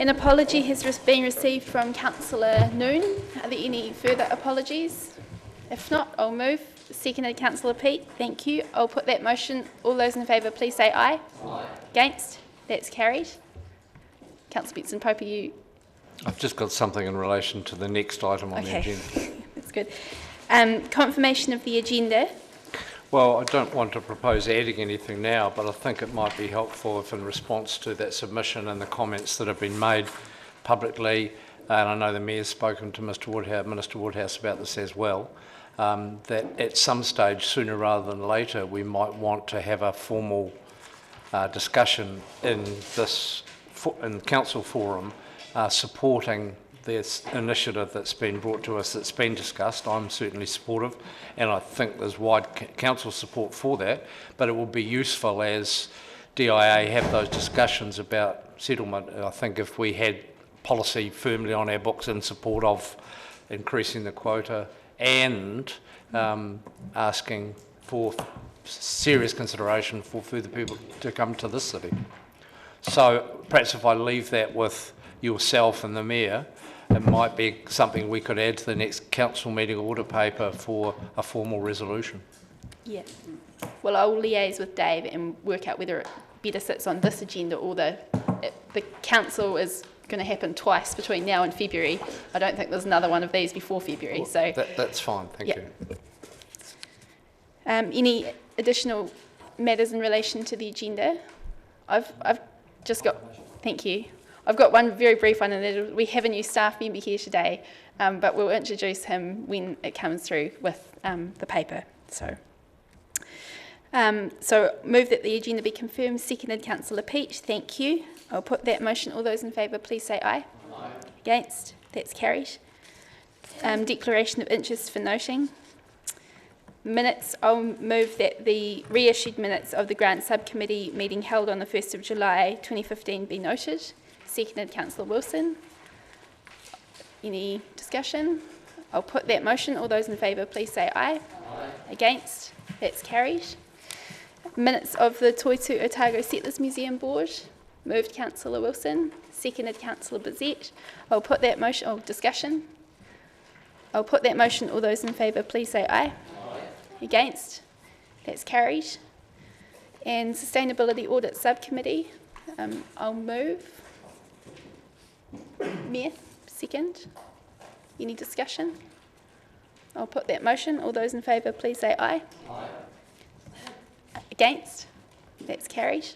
An apology has been received from Councillor Noon. Are there any further apologies? If not, I'll move. Seconded, Councillor Peat. Thank you. I'll put that motion. All those in favour, please say aye. Aye. Against? That's carried. Councillor Benson-Pope, you... I've just got something in relation to the next item on the agenda. That's good. Confirmation of the agenda. Well, I don't want to propose adding anything now, but I think it might be helpful if in response to that submission and the comments that have been made publicly, and I know the Mayor's spoken to Minister Woodhouse about this as well, that at some stage, sooner rather than later, we might want to have a formal discussion in council forum supporting this initiative that's been brought to us, that's been discussed. I'm certainly supportive, and I think there's wide council support for that, but it will be useful as DIA have those discussions about settlement. I think if we had policy firmly on our books in support of increasing the quota and asking for serious consideration for further people to come to this city. So perhaps if I leave that with yourself and the Mayor, it might be something we could add to the next council meeting order paper for a formal resolution. Yeah. Well, I'll liaise with Dave and work out whether it better sits on this agenda or the council is going to happen twice between now and February. I don't think there's another one of these before February. Well, so that's fine. Thank you. Any additional matters in relation to the agenda? I've just got. Thank you. I've got one very brief one, and that is we have a new staff member here today, but we'll introduce him when it comes through with the paper. So move that the agenda be confirmed. Seconded, Councillor Peat. Thank you. I'll put that motion. All those in favour, please say aye. Aye. Against? That's carried. Declaration of interest for noting. Minutes. I'll move that the reissued minutes of the Grant Subcommittee meeting held on the 1st of July 2015 be noted. Seconded, Councillor Wilson. Any discussion? I'll put that motion. All those in favour, please say aye. Aye. Against? That's carried. Minutes of the Toitu Otago Settlers Museum Board. Moved, Councillor Wilson. Seconded, Councillor Bazette. I'll put that motion. Discussion. I'll put that motion. All those in favour, please say aye. Aye. Against? That's carried. And Sustainability Audit Subcommittee. I'll move. Mayor, second. Any discussion? I'll put that motion. All those in favour, please say aye. Aye. Against? That's carried.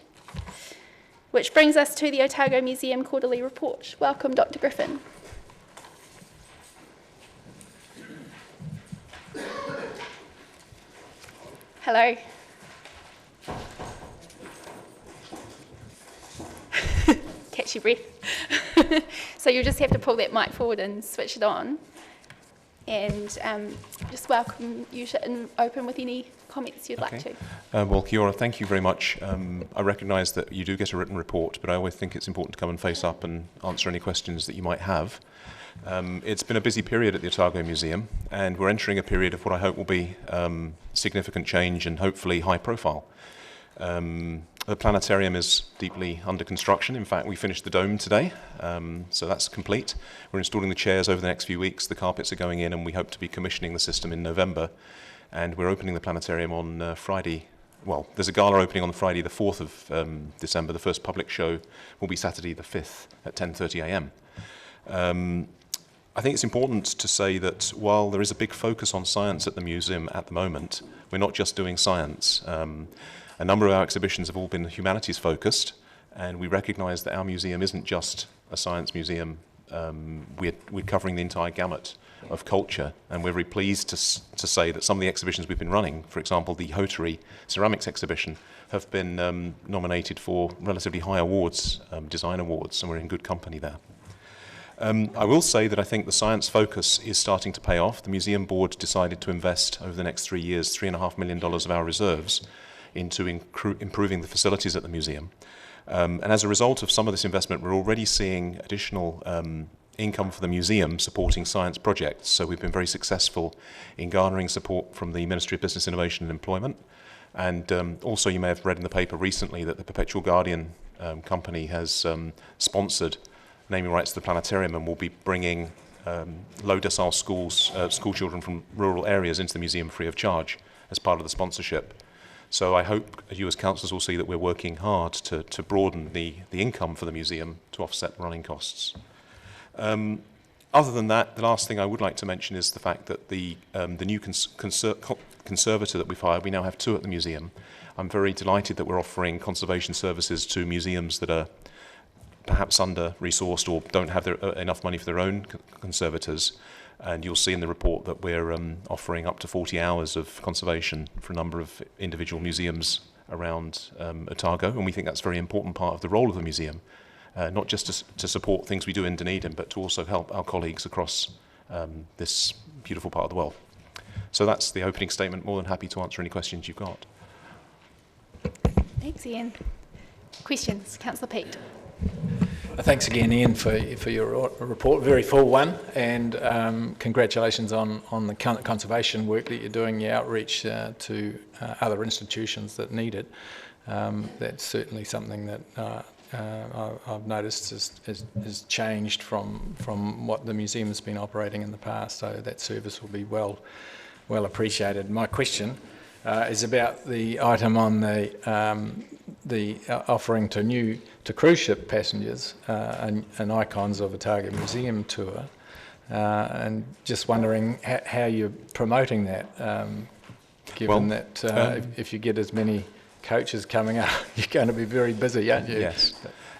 Which brings us to the Otago Museum Quarterly Report. Welcome, Dr. Griffin. Hello. Catch your breath. So you'll just have to pull that mic forward and switch it on. And just welcome you to open with any comments you'd like to. Well, kia ora, thank you very much. I recognise that you do get a written report, but I always think it's important to come and face up and answer any questions that you might have. It's been a busy period at the Otago Museum, and we're entering a period of what I hope will be significant change and hopefully high profile. The planetarium is deeply under construction. In fact, we finished the dome today, so that's complete. We're installing the chairs over the next few weeks. The carpets are going in, and we hope to be commissioning the system in November. And we're opening the planetarium on Friday. Well, there's a gala opening on Friday, the 4th of December. The first public show will be Saturday, the 5th at 10:30 a.m. I think it's important to say that while there is a big focus on science at the museum at the moment, we're not just doing science. A number of our exhibitions have all been humanities focused, and we recognise that our museum isn't just a science museum. We're covering the entire gamut of culture, and we're very pleased to say that some of the exhibitions we've been running, for example the Hotary Ceramics exhibition, have been nominated for relatively high awards, design awards, and we're in good company there. I will say that I think the science focus is starting to pay off. The museum board decided to invest over the next 3 years $3.5 million of our reserves into improving the facilities at the museum. And as a result of some of this investment, we're already seeing additional income for the museum supporting science projects. So we've been very successful in garnering support from the Ministry of Business, Innovation and Employment. And also you may have read in the paper recently that the Perpetual Guardian company has sponsored naming rights to the planetarium, and we'll be bringing low decile school children from rural areas into the museum free of charge as part of the sponsorship. So I hope you as councillors will see that we're working hard to broaden the income for the museum to offset running costs. Other than that, the last thing I would like to mention is the fact that the new conservator that we've hired, we now have 2 at the museum. I'm very delighted that we're offering conservation services to museums that are perhaps under-resourced or don't have enough money for their own conservators. And you'll see in the report that we're offering up to 40 hours of conservation for a number of individual museums around Otago, and we think that's a very important part of the role of the museum. Not just to support things we do in Dunedin, but to also help our colleagues across this beautiful part of the world. So that's the opening statement. More than happy to answer any questions you've got. Thanks, Ian. Questions? Councillor Peat. Thanks again, Ian, for your report. Very full one, and congratulations on the conservation work that you're doing, your outreach to other institutions that need it. That's certainly something that I've noticed has changed from what the museum has been operating in the past, so that service will be well appreciated. My question is about the item on the offering to cruise ship passengers an Icons of Otago Museum tour, and just wondering how you're promoting that, given that if you get as many coaches coming up, you're going to be very busy, aren't you? Yes.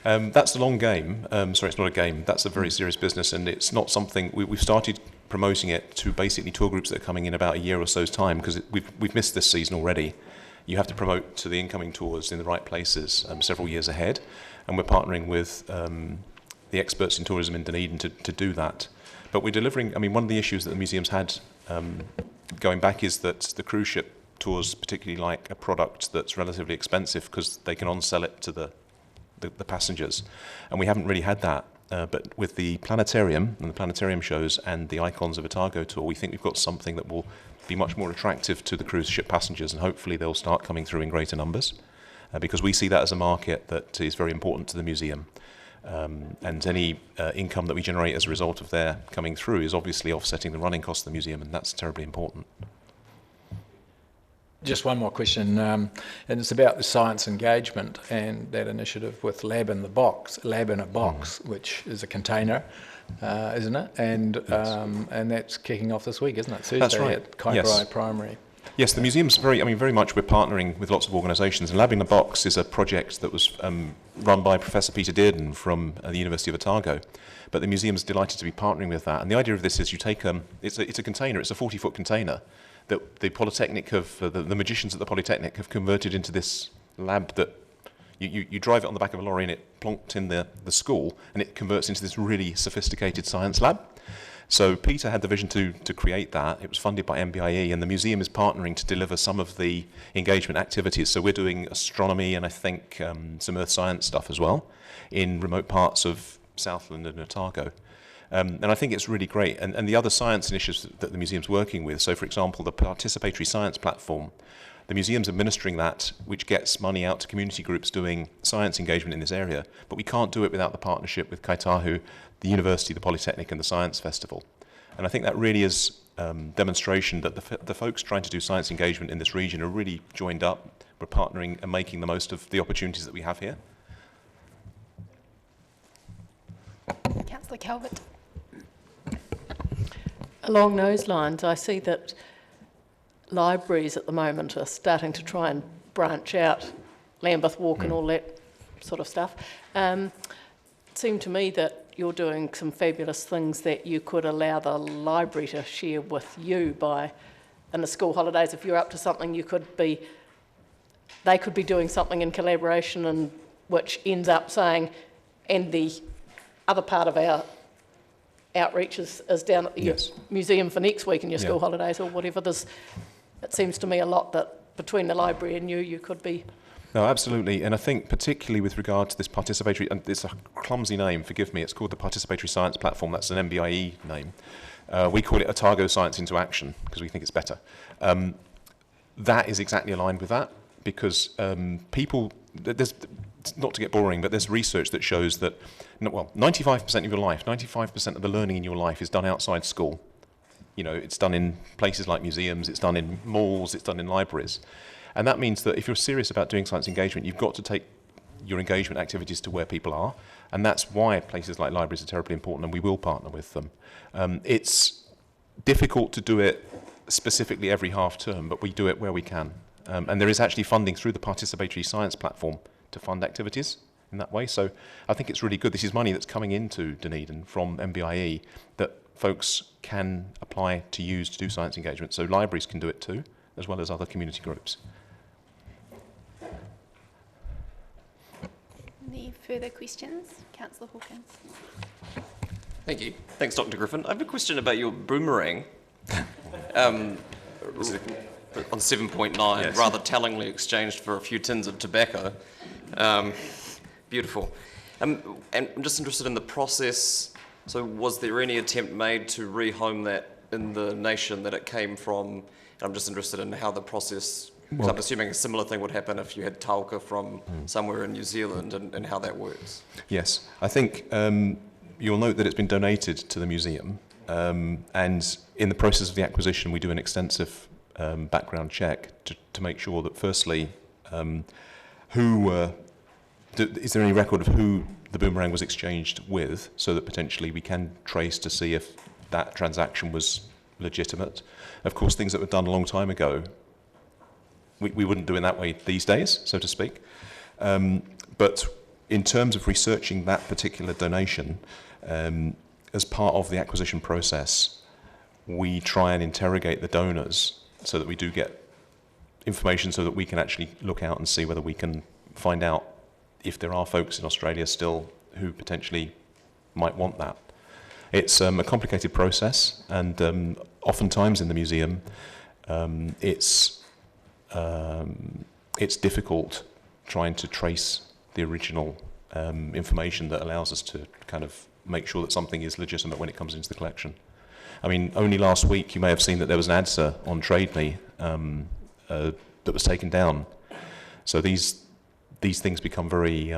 That's a long game. Sorry, it's not a game. That's a very serious business, and it's not something we've started promoting it to basically tour groups that are coming in about a year or so's time, because we've missed this season already. You have to promote to the incoming tours in the right places several years ahead, and we're partnering with the experts in tourism in Dunedin to do that. But we're delivering. I mean, one of the issues that the museum's had going back is that the cruise ship tours particularly like a product that's relatively expensive because they can on-sell it to the passengers, and we haven't really had that. But with the planetarium and the planetarium shows and the Icons of Otago tour, we think we've got something that will be much more attractive to the cruise ship passengers, and hopefully they'll start coming through in greater numbers, because we see that as a market that is very important to the museum. And any income that we generate as a result of their coming through is obviously offsetting the running costs of the museum, and that's terribly important. Just one more question, and it's about the science engagement and that initiative with Lab in a Box, which is a container, isn't it? And yes. And that's kicking off this week, isn't it? Thursday. That's right. At Kaikorai Yes. Primary. Yes, the museum's very much we're partnering with lots of organisations, and Lab in a Box is a project that was run by Professor Peter Dunedin from the University of Otago. But the museum's delighted to be partnering with that. And the idea of this is you take it's a container, it's a 40-foot container that the Polytechnic the magicians at the Polytechnic have converted into this lab that you drive it on the back of a lorry and it plonked in the school, and it converts into this really sophisticated science lab. So Peter had the vision to create that. It was funded by MBIE, and the museum is partnering to deliver some of the engagement activities. So we're doing astronomy and I think some earth science stuff as well in remote parts of Southland and Otago. And I think it's really great. And the other science initiatives that the museum's working with, so for example, the participatory science platform, the museum's administering that, which gets money out to community groups doing science engagement in this area. But we can't do it without the partnership with Kaitahu, the University, the Polytechnic and the Science Festival. And I think that really is demonstration that the folks trying to do science engagement in this region are really joined up. We're partnering and making the most of the opportunities that we have here. Councillor Calvert. Along those lines, I see that libraries at the moment are starting to try and branch out, Lambeth Walk and all that sort of stuff. It seemed to me that you're doing some fabulous things that you could allow the library to share with you in the school holidays. If you're up to something, they could be doing something in collaboration, and which ends up saying, and the other part of our outreach is down at the museum for next week in your school holidays or whatever. It seems to me a lot that between the library and you could be... No, absolutely. And I think particularly with regard to this participatory, and it's a clumsy name, forgive me, it's called the Participatory Science Platform. That's an MBIE name. We call it Otago Science into Action because we think it's better. That is exactly aligned with that, because not to get boring, but there's research that shows that, 95% of your life, 95% of the learning in your life is done outside school. You know, it's done in places like museums, it's done in malls, it's done in libraries. And that means that if you're serious about doing science engagement, you've got to take your engagement activities to where people are. And that's why places like libraries are terribly important, and we will partner with them. It's difficult to do it specifically every half term, but we do it where we can. And there is actually funding through the Participatory Science Platform to fund activities in that way. So I think it's really good. This is money that's coming into Dunedin from MBIE that folks can apply to use to do science engagement. So libraries can do it too, as well as other community groups. Any further questions? Councillor Hawkins. Thank you. Thanks, Dr. Griffin. I have a question about your boomerang. On 7.9, Yes. rather tellingly exchanged for a few tins of tobacco. Beautiful. And I'm just interested in the process. So was there any attempt made to rehome that in the nation that it came from? I'm just interested in how the process, because I'm assuming a similar thing would happen if you had tauka from somewhere in New Zealand, and how that works. Yes, I think you'll note that it's been donated to the museum, and in the process of the acquisition we do an extensive background check to make sure that firstly, is there any record of who the boomerang was exchanged with, so that potentially we can trace to see if that transaction was legitimate. Of course, things that were done a long time ago, we wouldn't do in that way these days, so to speak. But in terms of researching that particular donation, as part of the acquisition process, we try and interrogate the donors so that we do get information so that we can actually look out and see whether we can find out if there are folks in Australia still who potentially might want that. It's a complicated process, and oftentimes in the museum, it's difficult trying to trace the original information that allows us to kind of make sure that something is legitimate when it comes into the collection. I mean, only last week you may have seen that there was an answer on Trade Me that was taken down. So these things become very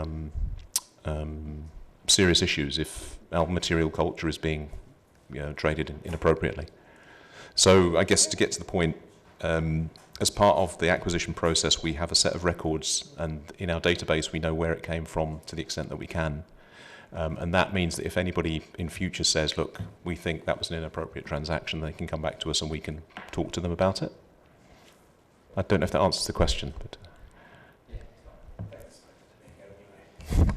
serious issues if our material culture is being traded inappropriately. So I guess to get to the point, as part of the acquisition process, we have a set of records, and in our database we know where it came from to the extent that we can. And that means that if anybody in future says, look, we think that was an inappropriate transaction, they can come back to us and we can talk to them about it. I don't know if that answers the question, but...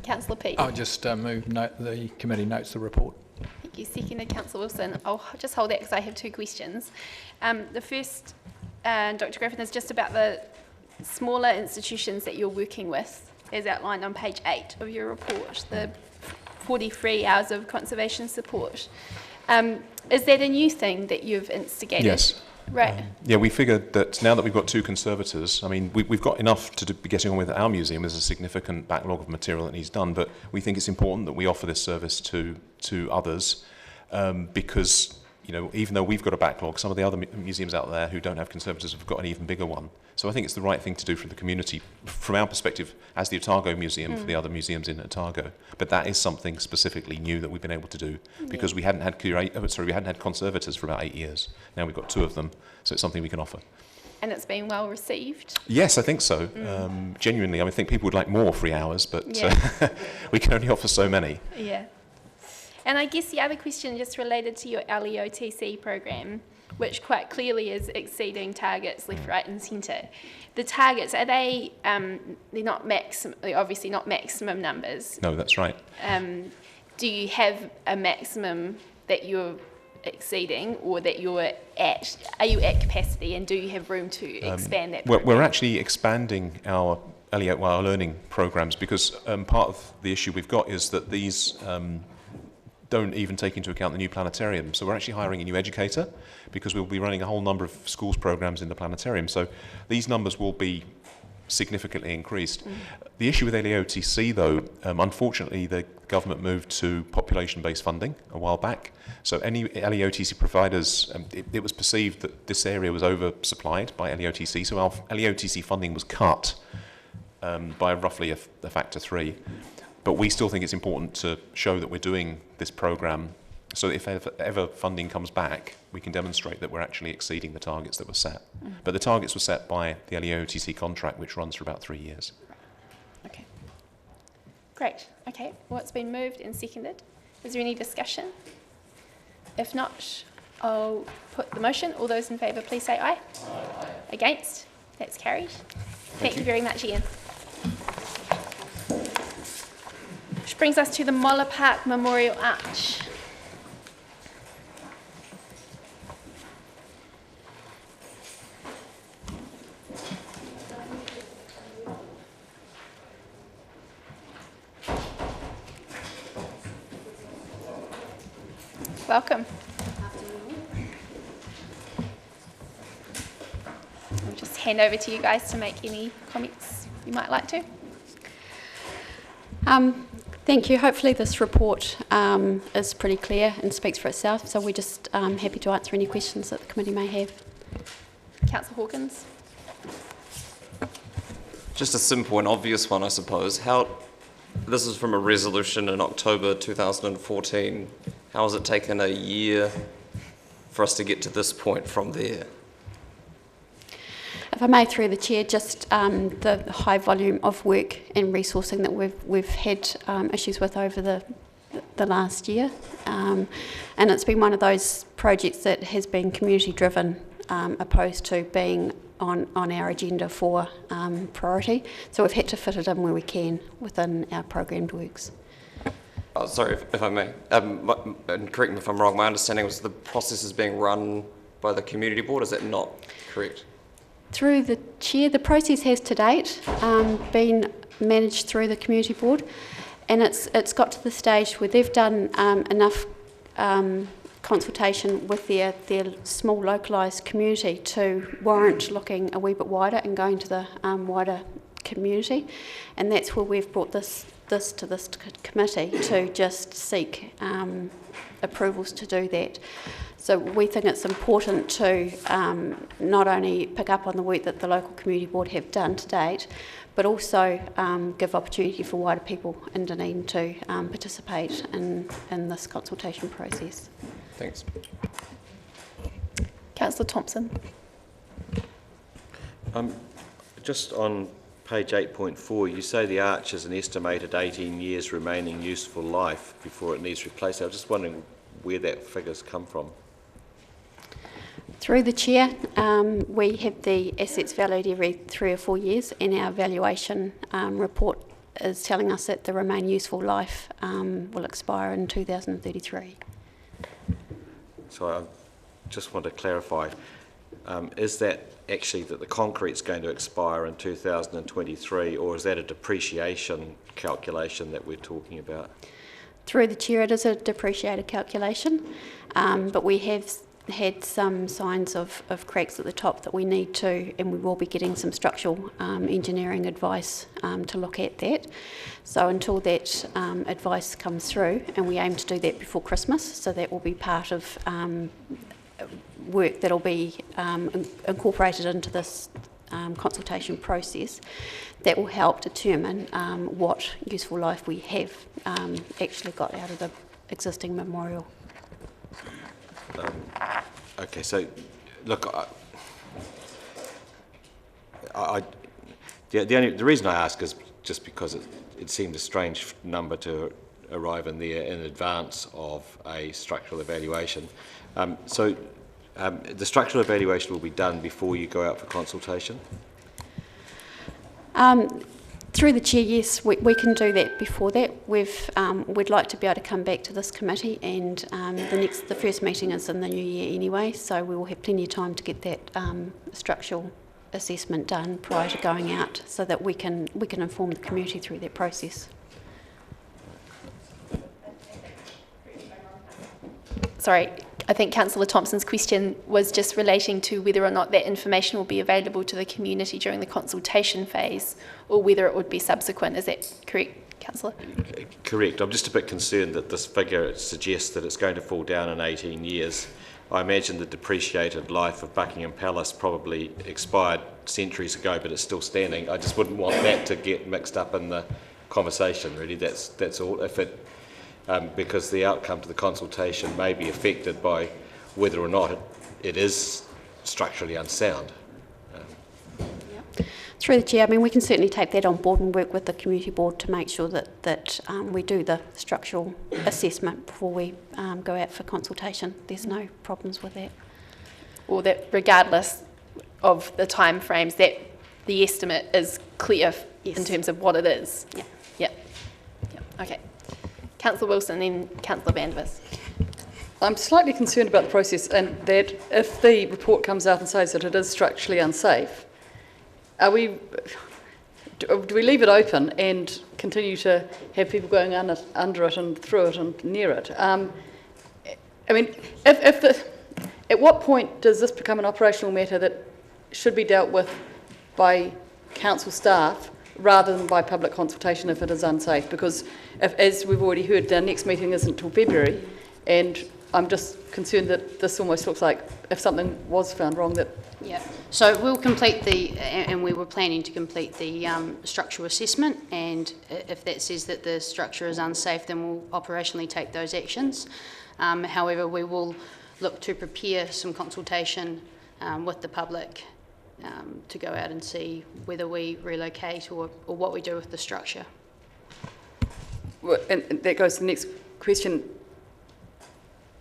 Councillor Peat. I'll just move the committee notes the report. Thank you. Seconded, Councillor Wilson. I'll just hold that because I have two questions. The first, Dr. Griffin, is just about the smaller institutions that you're working with, as outlined on page 8 of your report, the 43 hours of conservation support. Is that a new thing that you've instigated? Yes. Right. Yeah, we figured that now that we've got two conservators, I mean, we've got enough to be getting on with our museum. There's a significant backlog of material that needs done, but we think it's important that we offer this service to others because, even though we've got a backlog, some of the other museums out there who don't have conservators have got an even bigger one. So I think it's the right thing to do for the community, from our perspective, as the Otago Museum for the other museums in Otago. But that is something specifically new that we've been able to do because we hadn't had conservators for about 8 years. Now we've got 2 of them, so it's something we can offer. And it's been well received? Yes, I think so. Genuinely, I think people would like more free hours, but we can only offer so many. Yeah. And I guess the other question just related to your LEOTC program, which quite clearly is exceeding targets left, right and centre. The targets, are they, they're obviously not maximum numbers. No, that's right. Do you have a maximum that you're exceeding or that you're at? Are you at capacity and do you have room to expand that program? We're actually expanding our our learning programs because part of the issue we've got is that these don't even take into account the new planetarium. So we're actually hiring a new educator because we'll be running a whole number of schools programs in the planetarium. So these numbers will be significantly increased. The issue with LEOTC though, unfortunately the government moved to population-based funding a while back. So any LEOTC providers, it was perceived that this area was oversupplied by LEOTC, so our LEOTC funding was cut by roughly a factor 3. But we still think it's important to show that we're doing this programme so that if ever funding comes back, we can demonstrate that we're actually exceeding the targets that were set. But the targets were set by the LEOTC contract, which runs for about 3 years. Okay. Great. Okay. Well, it's been moved and seconded. Is there any discussion? If not, I'll put the motion. All those in favour, please say aye. Aye. Against? That's carried. Thank you very much, Ian. Which brings us to the Moller Park Memorial Arch. Welcome. I'll just hand over to you guys to make any comments you might like to. Thank you. Hopefully this report is pretty clear and speaks for itself, so we're just happy to answer any questions that the committee may have. Councillor Hawkins. Just a simple and obvious one, I suppose. This is from a resolution in October 2014. How has it taken a year for us to get to this point from there? If I may, through the chair, just the high volume of work and resourcing that we've had issues with over the last year, and it's been one of those projects that has been community driven, opposed to being on our agenda for priority. So we've had to fit it in where we can within our programmed works. Oh, sorry, if I may, and correct me if I'm wrong, my understanding was the process is being run by the community board. Is that not correct? Through the chair, the process has to date been managed through the community board, and it's got to the stage where they've done enough consultation with their small localised community to warrant looking a wee bit wider and going to the wider community, and that's where we've brought this to this committee to just seek approvals to do that. So we think it's important to not only pick up on the work that the local community board have done to date, but also give opportunity for wider people in Dunedin to participate in this consultation process. Thanks. Councillor Thompson. Just on page 8.4, you say the arch has an estimated 18 years remaining useful life before it needs replacing. I was just wondering where that figure's come from. Through the chair, we have the assets valued every 3 or 4 years, and our valuation report is telling us that the remaining useful life will expire in 2033. So I just want to clarify, is that actually that the concrete's going to expire in 2023, or is that a depreciation calculation that we're talking about? Through the chair, it is a depreciated calculation, but we have had some signs of cracks at the top that we need to, and we will be getting some structural engineering advice to look at that. So until that advice comes through, and we aim to do that before Christmas, so that will be part of work that will be incorporated into this consultation process that will help determine what useful life we have actually got out of the existing memorial. Okay, so look, the reason I ask is just because it seemed a strange number to arrive in there in advance of a structural evaluation. The structural evaluation will be done before you go out for consultation? Through the chair, yes, we can do that before that. We'd like to be able to come back to this committee, and the first meeting is in the new year anyway, so we will have plenty of time to get that structural assessment done prior to going out, so that we can inform the community through that process. Sorry, I think Councillor Thompson's question was just relating to whether or not that information will be available to the community during the consultation phase, or whether it would be subsequent. Is that correct, Councillor. Correct. I'm just a bit concerned that this figure suggests that it's going to fall down in 18 years. I imagine the depreciated life of Buckingham Palace probably expired centuries ago, but it's still standing. I just wouldn't want that to get mixed up in the conversation, really. That's all. If it, because the outcome to the consultation may be affected by whether or not it is structurally unsound. Through the Chair, I mean, we can certainly take that on board and work with the Community Board to make sure that we do the structural assessment before we go out for consultation. There's no problems with that. Or that regardless of the time frames, that the estimate is clear in terms of what it is. Yeah. Yep. Okay. Councillor Wilson, then Councillor Vandevers. I'm slightly concerned about the process, and that if the report comes out and says that it is structurally unsafe, do we leave it open and continue to have people going under it and through it and near it? I mean, at what point does this become an operational matter that should be dealt with by council staff rather than by public consultation if it is unsafe? Because, as we've already heard, our next meeting isn't until February, and I'm just concerned that this almost looks like if something was found wrong that... Yeah, so we'll complete and we were planning to complete the structural assessment, and if that says that the structure is unsafe, then we'll operationally take those actions. However, we will look to prepare some consultation with the public to go out and see whether we relocate or what we do with the structure. Well, and that goes to the next question.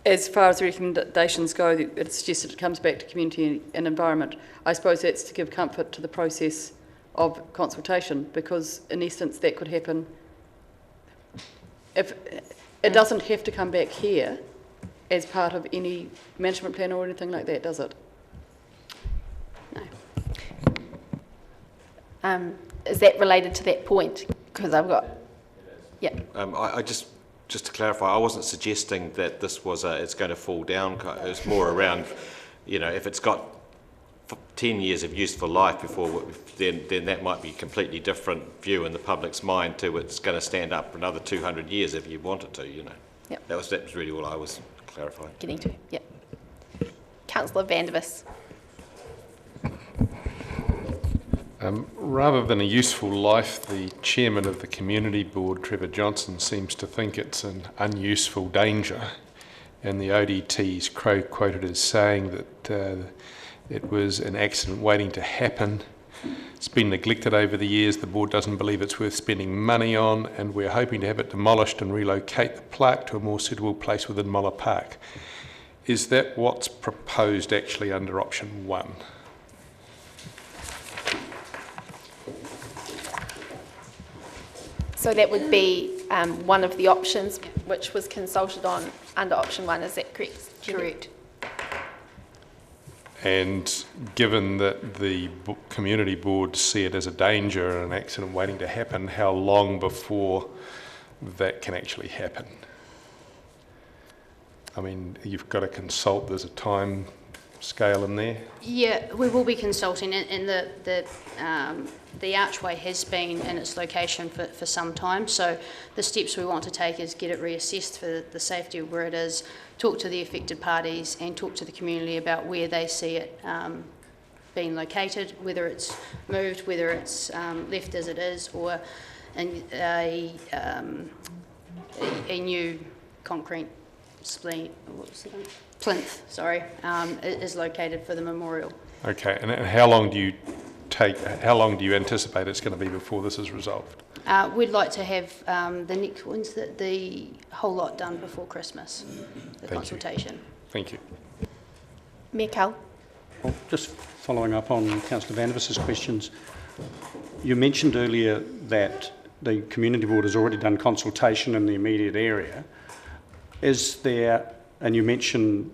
As far as the recommendations go, it suggests that it comes back to community and environment. I suppose that's to give comfort to the process of consultation, because in essence that could happen. If it doesn't have to come back here as part of any management plan or anything like that, does it? No. Is that related to that point? Because I've got... Yeah. I just to clarify, I wasn't suggesting that this was it's going to fall down. It's more around, you know, if it's got 10 years of useful life before, then that might be a completely different view in the public's mind to it's going to stand up for another 200 years if you want it to, you know. Yep. That was really all I was clarifying. Getting to, yep. Councillor Vandevers. Rather than a useful life, the chairman of the Community Board, Trevor Johnson, seems to think it's an unuseful danger, and the ODT's quoted as saying that it was an accident waiting to happen. It's been neglected over the years. The board doesn't believe it's worth spending money on, and we're hoping to have it demolished and relocate the plaque to a more suitable place within Muller Park. Is that what's proposed actually under option 1? So that would be one of the options which was consulted on under option 1, is that correct? Correct. And given that the community board see it as a danger and an accident waiting to happen, how long before that can actually happen? I mean, you've got to consult, there's a time scale in there? Yeah, we will be consulting, and the archway has been in its location for some time, so the steps we want to take is get it reassessed for the safety of where it is, talk to the affected parties and talk to the community about where they see it being located, whether it's moved, whether it's left as it is, or a new concrete plinth, is located for the memorial. Okay, and how long do you anticipate it's going to be before this is resolved? We'd like to have the next ones, the whole lot done before Christmas, the consultation. Thank you. Mayor Cull. Well, just following up on Councillor Vandevers' questions, you mentioned earlier that the Community Board has already done consultation in the immediate area. Is there, and you mentioned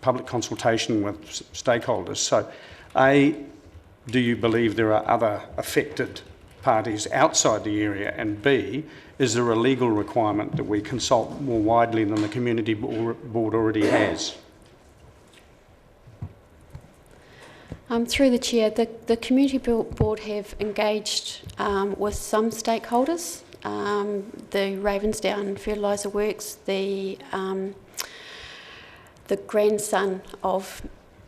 public consultation with stakeholders, so do you believe there are other affected parties outside the area, and B, is there a legal requirement that we consult more widely than the Community Board already has? Through the Chair, the Community Board have engaged with some stakeholders the Ravensdown Fertiliser Works, the grandson of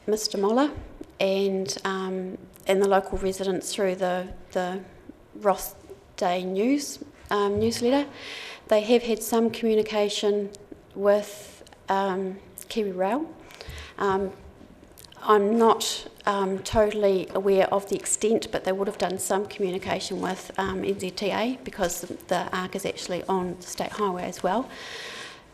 Mr. Moller, and the local residents through the Ross Day newsletter. They have had some communication with Kiwi Rail. I'm not totally aware of the extent, but they would have done some communication with NZTA, because the ARC is actually on the state highway as well.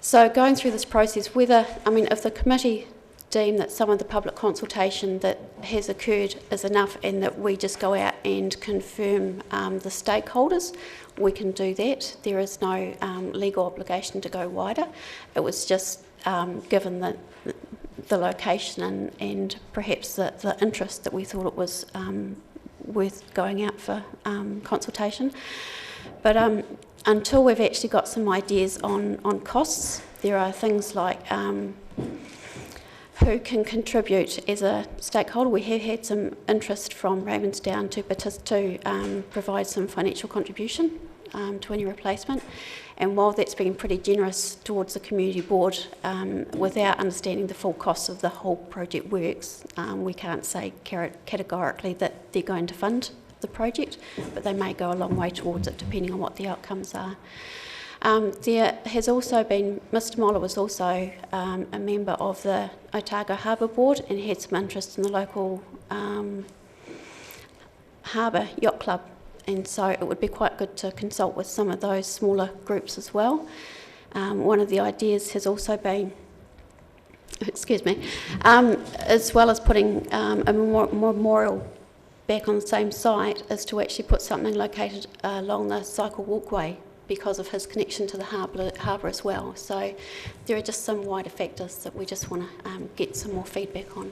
So going through this process, if the committee deem that some of the public consultation that has occurred is enough, and that we just go out and confirm the stakeholders, we can do that. There is no legal obligation to go wider. It was just given the location and perhaps the interest, that we thought it was worth going out for consultation. But until we've actually got some ideas on costs, there are things like who can contribute as a stakeholder. We have had some interest from Ravensdown to provide some financial contribution to any replacement. And while that's been pretty generous towards the community board, without understanding the full costs of the whole project works, we can't say categorically that they're going to fund the project, but they may go a long way towards it depending on what the outcomes are. There has also been, Mr. Moller was also a member of the Otago Harbour Board and had some interest in the local harbour yacht club, and so it would be quite good to consult with some of those smaller groups as well. One of the ideas has also been, as well as putting a memorial back on the same site, is to actually put something located along the cycle walkway, because of his connection to the harbour as well. So there are just some wider factors that we just want to get some more feedback on.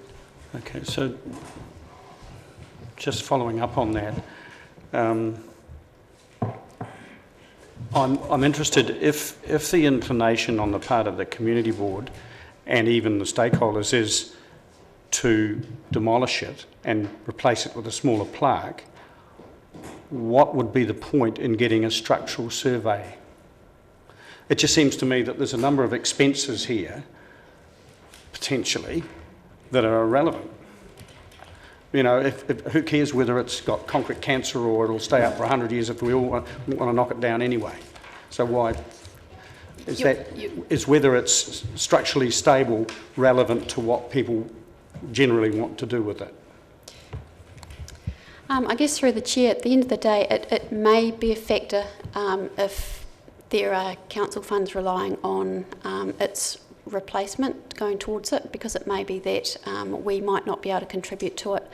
Okay, so just following up on that, I'm interested if the inclination on the part of the community board and even the stakeholders is to demolish it and replace it with a smaller plaque, what would be the point in getting a structural survey? It just seems to me that there's a number of expenses here, potentially, that are irrelevant. You know, who cares whether it's got concrete cancer or it'll stay up for 100 years if we all want to knock it down anyway? So why is whether it's structurally stable relevant to what people generally want to do with it? I guess through the chair, at the end of the day, it may be a factor if there are council funds relying on its replacement going towards it, because it may be that we might not be able to contribute to it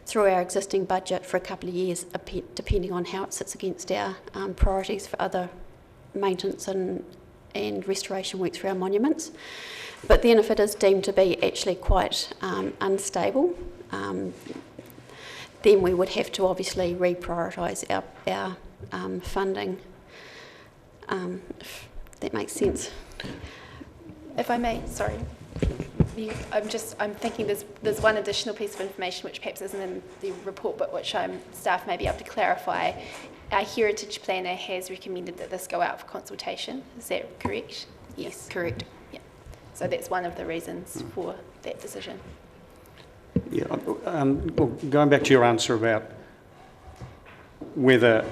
through our existing budget for a couple of years, depending on how it sits against our priorities for other maintenance and restoration works for our monuments. But then if it is deemed to be actually quite unstable, then we would have to obviously reprioritise our funding, if that makes sense. If I may, sorry. I'm thinking there's one additional piece of information which perhaps isn't in the report, but which staff may be able to clarify. Our heritage planner has recommended that this go out for consultation. Is that correct? Yes, correct. Yeah. So that's one of the reasons for that decision. Yeah, well, going back to your answer about whether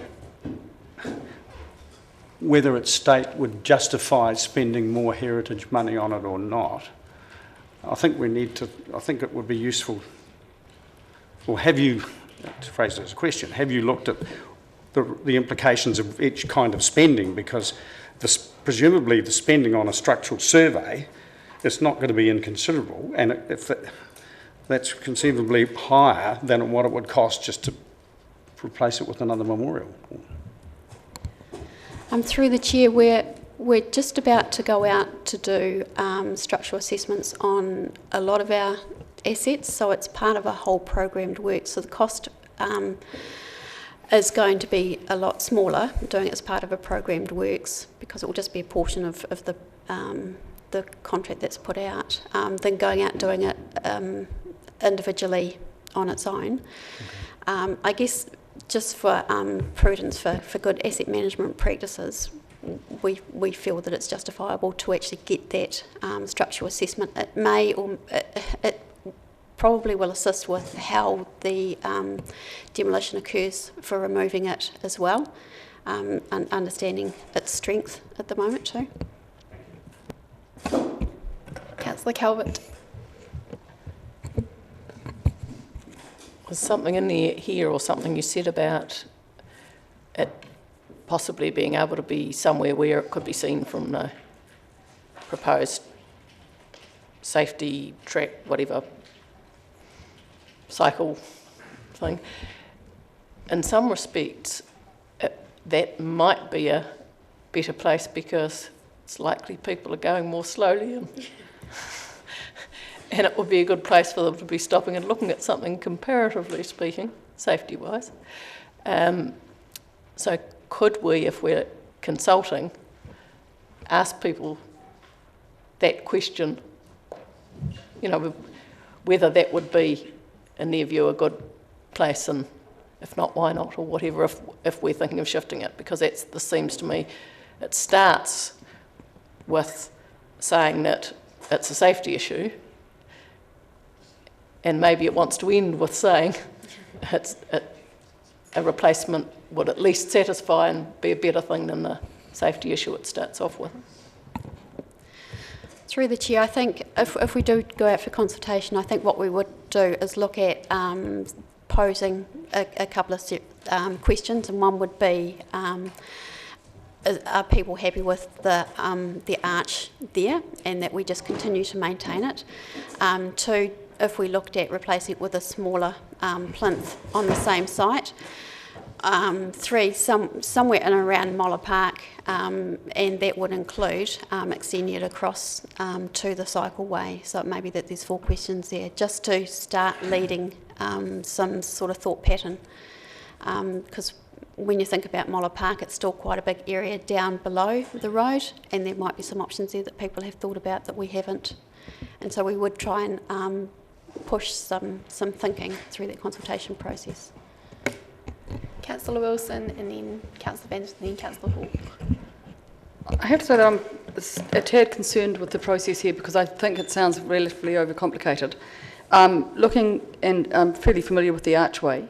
its state would justify spending more heritage money on it or not, I think it would be useful, or have you, to phrase it as a question, have you looked at the implications of each kind of spending? Because presumably the spending on a structural survey is not going to be inconsiderable, and if that's conceivably higher than what it would cost just to replace it with another memorial. Through the chair, we're just about to go out to do structural assessments on a lot of our assets, so it's part of a whole programmed work. So the cost is going to be a lot smaller doing it as part of a programmed works, because it will just be a portion of the contract that's put out, than going out and doing it individually on its own. I guess just for prudence, for good asset management practices, we feel that it's justifiable to actually get that structural assessment. It may, or it probably will assist with how the demolition occurs for removing it as well, and understanding its strength at the moment too. Councillor Calvert. Was something in here or something you said about it possibly being able to be somewhere where it could be seen from the proposed safety track, whatever, cycle thing? In some respects, that might be a better place because it's likely people are going more slowly and it would be a good place for them to be stopping and looking at something, comparatively speaking, safety-wise. So could we, if we're consulting, ask people that question, you know, whether that would be, in their view, a good place, and if not, why not, or whatever, if we're thinking of shifting it, because this seems to me, it starts with saying that it's a safety issue, and maybe it wants to end with saying a replacement would at least satisfy and be a better thing than the safety issue it starts off with. Through the Chair, I think if we do go out for consultation, I think what we would do is look at posing a couple of questions, and one would be, are people happy with the arch there and that we just continue to maintain it? Two, if we looked at replacing it with a smaller plinth on the same site. Three, somewhere in and around Moller Park, and that would include extending it across to the cycleway. So it may be that there's 4 questions there, just to start leading some sort of thought pattern. Because when you think about Moller Park, it's still quite a big area down below the road, and there might be some options there that people have thought about that we haven't. And so we would try and push some thinking through that consultation process. Councillor Wilson, and then Councillor Van, and then Councillor Hall. I have to say that I'm a tad concerned with the process here because I think it sounds relatively overcomplicated. Looking, and I'm fairly familiar with the archway,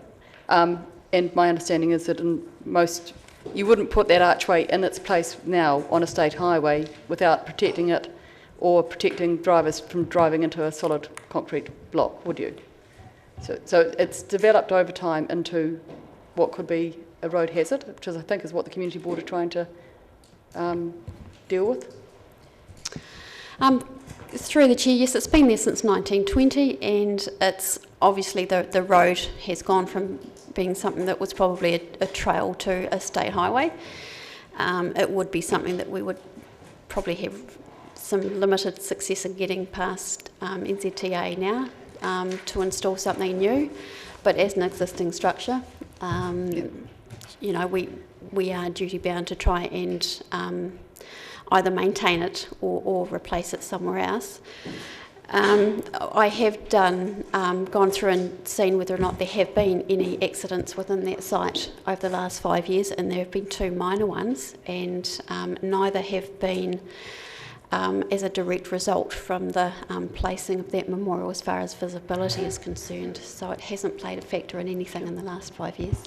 and my understanding is that in most, you wouldn't put that archway in its place now on a state highway without protecting it or protecting drivers from driving into a solid concrete block, would you? So it's developed over time into what could be a road hazard, which is, I think, is what the community board are trying to deal with. Through the Chair, yes, it's been there since 1920, and it's obviously the road has gone from being something that was probably a trail to a state highway. It would be something that we would probably have some limited success in getting past NZTA now to install something new, but as an existing structure, you know, we are duty bound to try and either maintain it or replace it somewhere else. I have gone through and seen whether or not there have been any accidents within that site over the last 5 years, and there have been 2 minor ones, and neither have been as a direct result from the placing of that memorial as far as visibility is concerned. So it hasn't played a factor in anything in the last 5 years.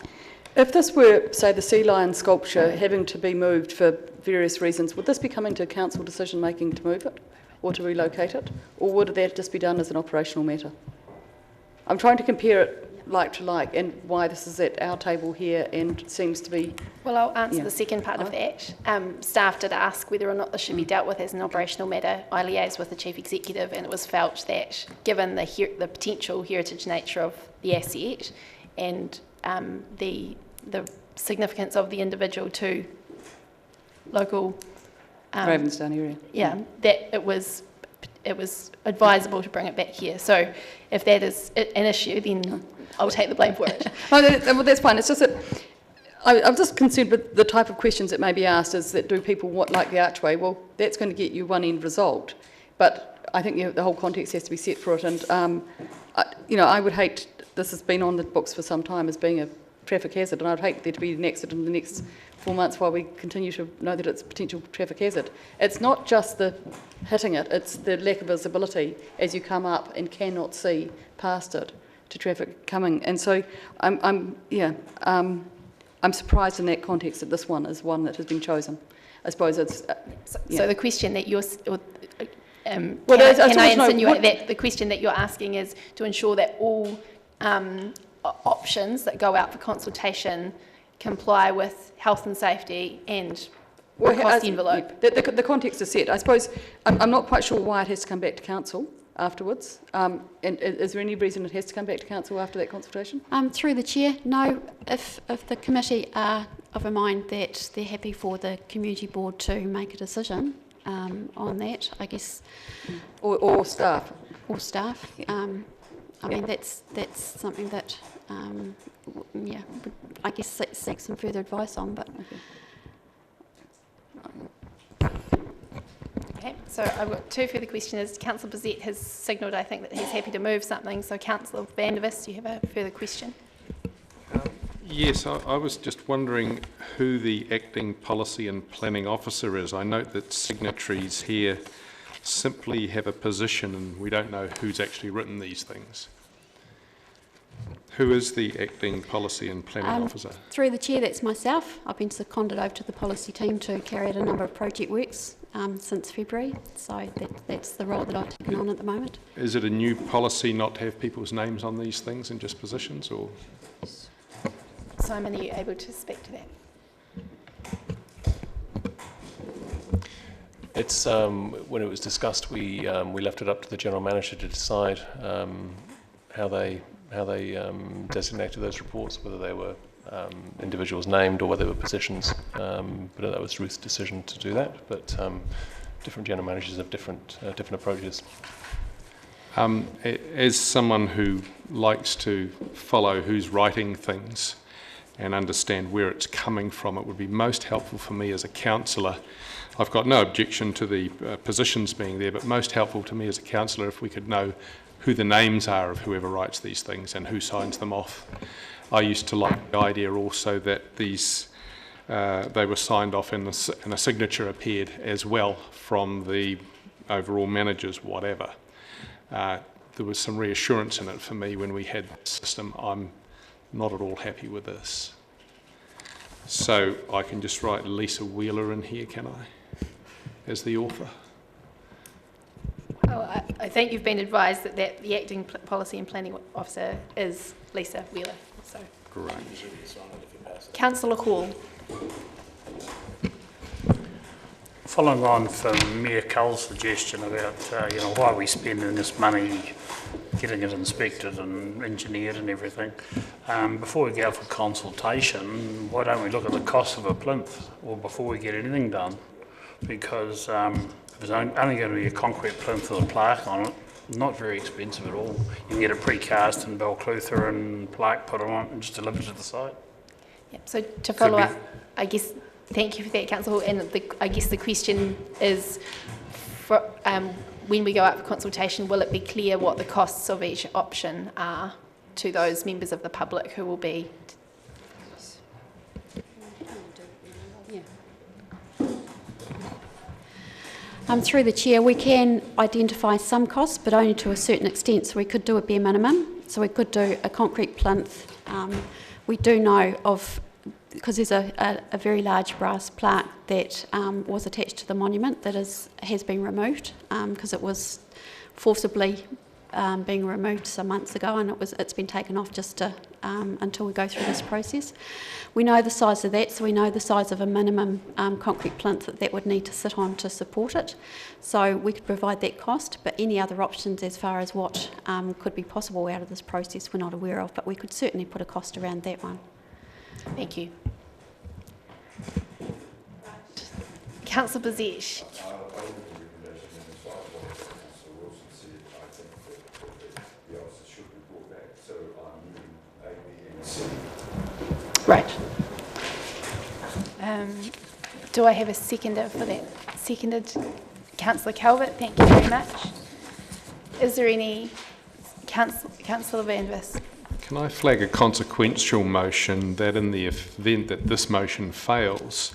If this were, say, the sea lion sculpture having to be moved for various reasons, would this be coming to council decision making to move it or to relocate it, or would that just be done as an operational matter? I'm trying to compare it like to like, and why this is at our table here and seems to be... Well, I'll answer the second part of that. Staff did ask whether or not this should be dealt with as an operational matter. I liaised with the Chief Executive, and it was felt that given the potential heritage nature of the asset and the significance of the individual to local... Ravensdown area. Yeah, that it was advisable to bring it back here. So if that is an issue, then I'll take the blame for it. Well, that's fine. It's just that I'm just concerned with the type of questions that may be asked is that do people like the archway? Well, that's going to get you one end result. But I think the whole context has to be set for it. And, you know, I would hate, this has been on the books for some time as being a traffic hazard, and I'd hate there to be an accident in the next 4 months while we continue to know that it's a potential traffic hazard. It's not just the hitting it, it's the lack of visibility as you come up and cannot see past it to traffic coming. And so I'm surprised in that context that this one is one that has been chosen. I suppose it's... So the question that you're... can I I insinuate that the question that you're asking is to ensure that all options that go out for consultation comply with health and safety and the cost envelope? The context is set. I suppose I'm not quite sure why it has to come back to council afterwards. And is there any reason it has to come back to council after that consultation? Through the chair, no. If the committee are of a mind that they're happy for the community board to make a decision on that, I guess, or staff, I mean that's something that I guess seek some further advice on. But okay, so I've got two further questions. Councillor Bezet has signalled, I think, that he's happy to move something. So Councillor Vandervis, do you have a further question? Yes, I was just wondering who the acting policy and planning officer is. I note that signatories here simply have a position and we don't know who's actually written these things. Who is the acting policy and planning officer? Through the chair, that's myself. I've been seconded over to the policy team to carry out a number of project works since February, so that's the role that I've taken on at the moment. Is it a new policy not to have people's names on these things and just positions, or...? Simon, are you able to speak to that? It's when it was discussed, we left it up to the general manager to decide how they designated those reports, whether they were individuals named or whether they were positions. But that was Ruth's decision to do that. But different general managers have different approaches. As someone who likes to follow who's writing things and understand where it's coming from, it would be most helpful for me as a councillor. I've got no objection to the positions being there, but most helpful to me as a councillor if we could know who the names are of whoever writes these things and who signs them off. I used to like the idea also that these they were signed off and a signature appeared as well from the overall managers, whatever. There was some reassurance in it for me when we had the system. I'm not at all happy with this. So I can just write Lisa Wheeler in here, can I, as the author? Well, I think you've been advised that the acting policy and planning officer is Lisa Wheeler. So. Great. Councillor Hall. Following on from Mayor Cull's suggestion about why are we spending this money getting it inspected and engineered and everything, before we go out for consultation, why don't we look at the cost of a plinth or before we get anything done? Because if there's only going to be a concrete plinth with a plaque on it, not very expensive at all. You can get it precast in Balclutha and plaque put on it and just delivered to the site. Yep. So to follow up, I guess. Thank you for that, Councillor. And I guess the question is, when we go out for consultation, will it be clear what the costs of each option are to those members of the public who will be? Through the chair, we can identify some costs, but only to a certain extent. So we could do a bare minimum. So we could do a concrete plinth. We do know of, because there's a very large brass plaque that was attached to the monument that has been removed because it was forcibly being removed some months ago, and it's been taken off just to, until we go through this process. We know the size of that, so we know the size of a minimum concrete plinth that would need to sit on to support it. So we could provide that cost, but any other options as far as what could be possible out of this process we're not aware of, but we could certainly put a cost around that one. Thank you. Councillor Bezet. Right. Do I have a seconder for that? Seconded, Councillor Calvert. Thank you very much. Is there any Councillor Vandervis? Can I flag a consequential motion that in the event that this motion fails,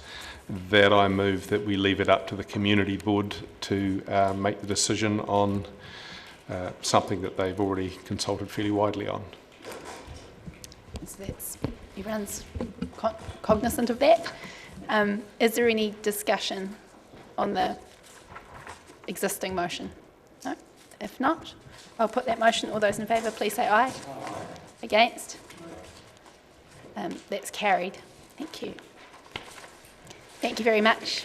that I move that we leave it up to the community board to make the decision on something that they've already consulted fairly widely on. So that's, everyone's cognizant of that. Is there any discussion on the existing motion? No? If not, I'll put that motion. All those in favour, please say aye. Aye. Against? That's carried. Thank you. Thank you very much.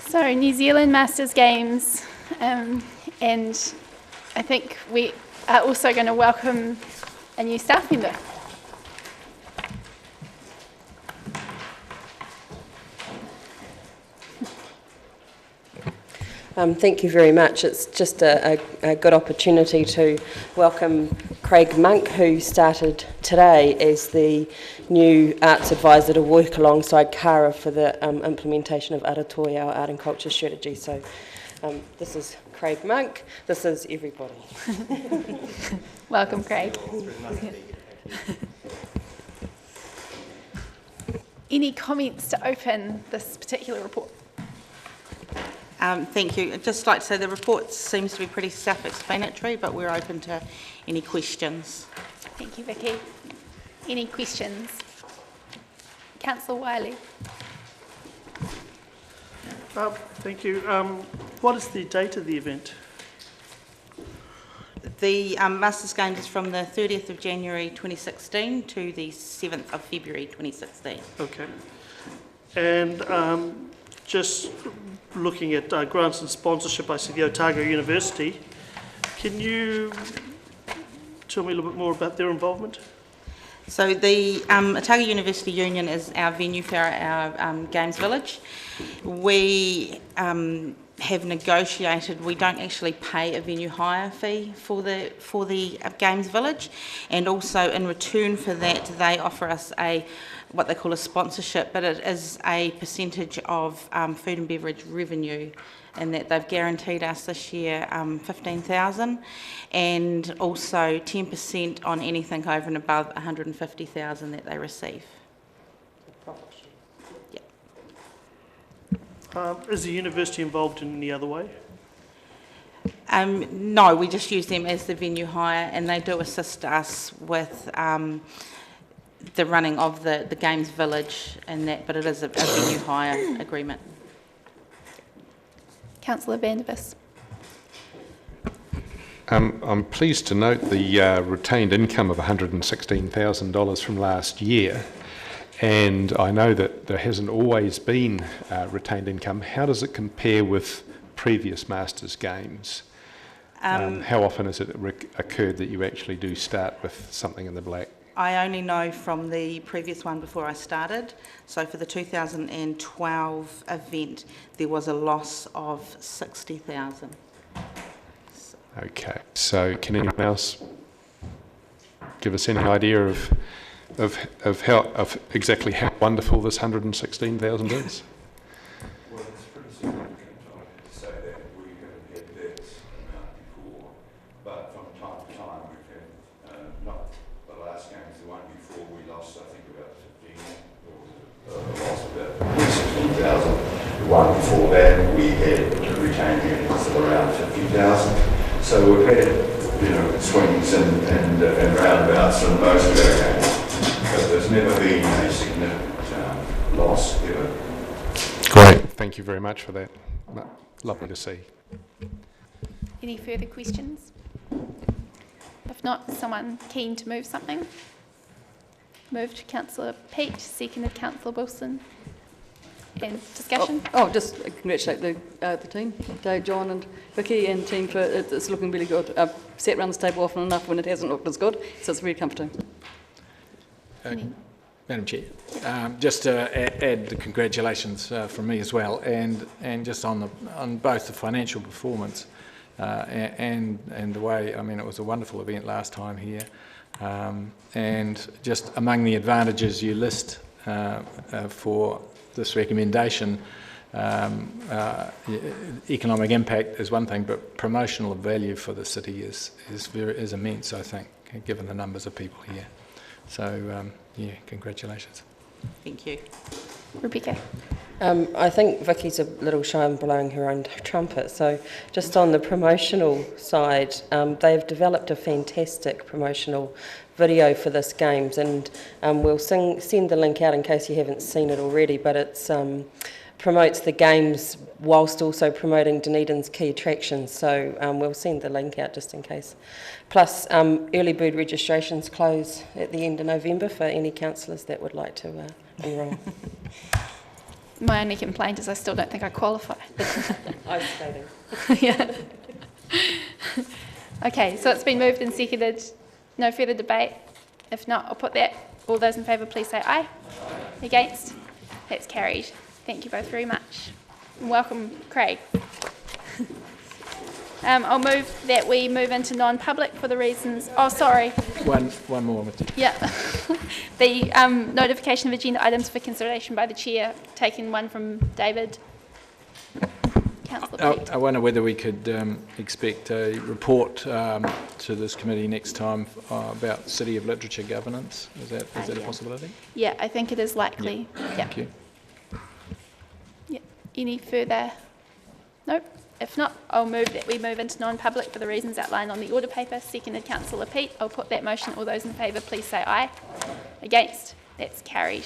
So, New Zealand Masters Games, and I think we are also going to welcome a new staff member. Thank you very much. It's just a good opportunity to welcome Craig Monk, who started today as the new arts advisor to work alongside Cara for the implementation of Aratoi, our art and culture strategy. So this is Craig Monk. This is everybody. Welcome, Craig. Any comments to open this particular report? Thank you. I'd just like to say the report seems to be pretty self-explanatory, but we're open to any questions. Thank you, Vicky. Any questions? Councillor Wiley. Thank you. What is the date of the event? The Masters Games is from the 30th of January 2016 to the 7th of February 2016. Okay. And just looking at grants and sponsorship, I see the Otago University. Can you tell me a little bit more about their involvement? So the Otago University Union is our venue for our Games Village. We have negotiated, we don't actually pay a venue hire fee for the Games Village, and also in return for that they offer us what they call a sponsorship, but it is a percentage of food and beverage revenue, and that they've guaranteed us this year 15,000, and also 10% on anything over and above 150,000 that they receive. Is the university involved in any other way? No, we just use them as the venue hire, and they do assist us with the running of the Games Village and that, but it is a venue hire agreement. Councillor Vandervis. I'm pleased to note the retained income of $116,000 from last year, and I know that there hasn't always been retained income. How does it compare with previous Masters Games? How often has it occurred that you actually do start with something in the black? I only know from the previous one before I started. So for the 2012 event, there was a loss of 60,000. Okay, so can anyone else give us any idea of exactly how wonderful this 116,000 is? Well, it's pretty significant, I have to say that we haven't had that amount before, but from time to time we've had, not the last games, the one before we lost, I think about 15, or lost about 16,000. The one before that we had retained earnings of around 50,000. So we've had, swings and roundabouts in most of our games, but there's never been a significant loss ever. Great, thank you very much for that. Lovely to see. Any further questions? If not, someone keen to move something? Moved Councillor Peach, seconded Councillor Wilson. And discussion? Just congratulate the team, Dave, John and Vicky and team for it's looking really good. I've sat around this table often enough when it hasn't looked as good, so it's very comforting. Madam Chair, just to add the congratulations from me as well, and just on both the financial performance and the way, I mean, it was a wonderful event last time here, and just among the advantages you list for this recommendation, Economic impact is one thing, but promotional value for the city is immense, I think, given the numbers of people here. So, yeah, congratulations. Thank you. Rebecca. I think Vicky's a little shy on blowing her own trumpet. So just on the promotional side, they've developed a fantastic promotional video for this Games, and we'll send the link out in case you haven't seen it already, but it's promotes the Games whilst also promoting Dunedin's key attractions. So we'll send the link out just in case. Plus, early bird registrations close at the end of November for any councillors that would like to enrol. My only complaint is I still don't think I qualify. I'm stating. Yeah. Okay, so it's been moved and seconded. No further debate. If not, I'll put that. All those in favour, please say aye. Against? That's carried. Thank you both very much. And welcome, Craig. I'll move that we move into non-public for the reasons... Oh, sorry. One more. Yeah. The notification of agenda items for consideration by the Chair, taking one from David. Councillor Pete. I wonder whether we could expect a report to this committee next time about City of Literature governance. Is that a possibility? Yeah, I think it is likely. Yeah. Yeah. Thank you. Yeah. Any further? Nope. If not, I'll move that we move into non-public for the reasons outlined on the order paper. Seconded, Councillor Pete. I'll put that motion. All those in favour, please say aye. Against? That's carried.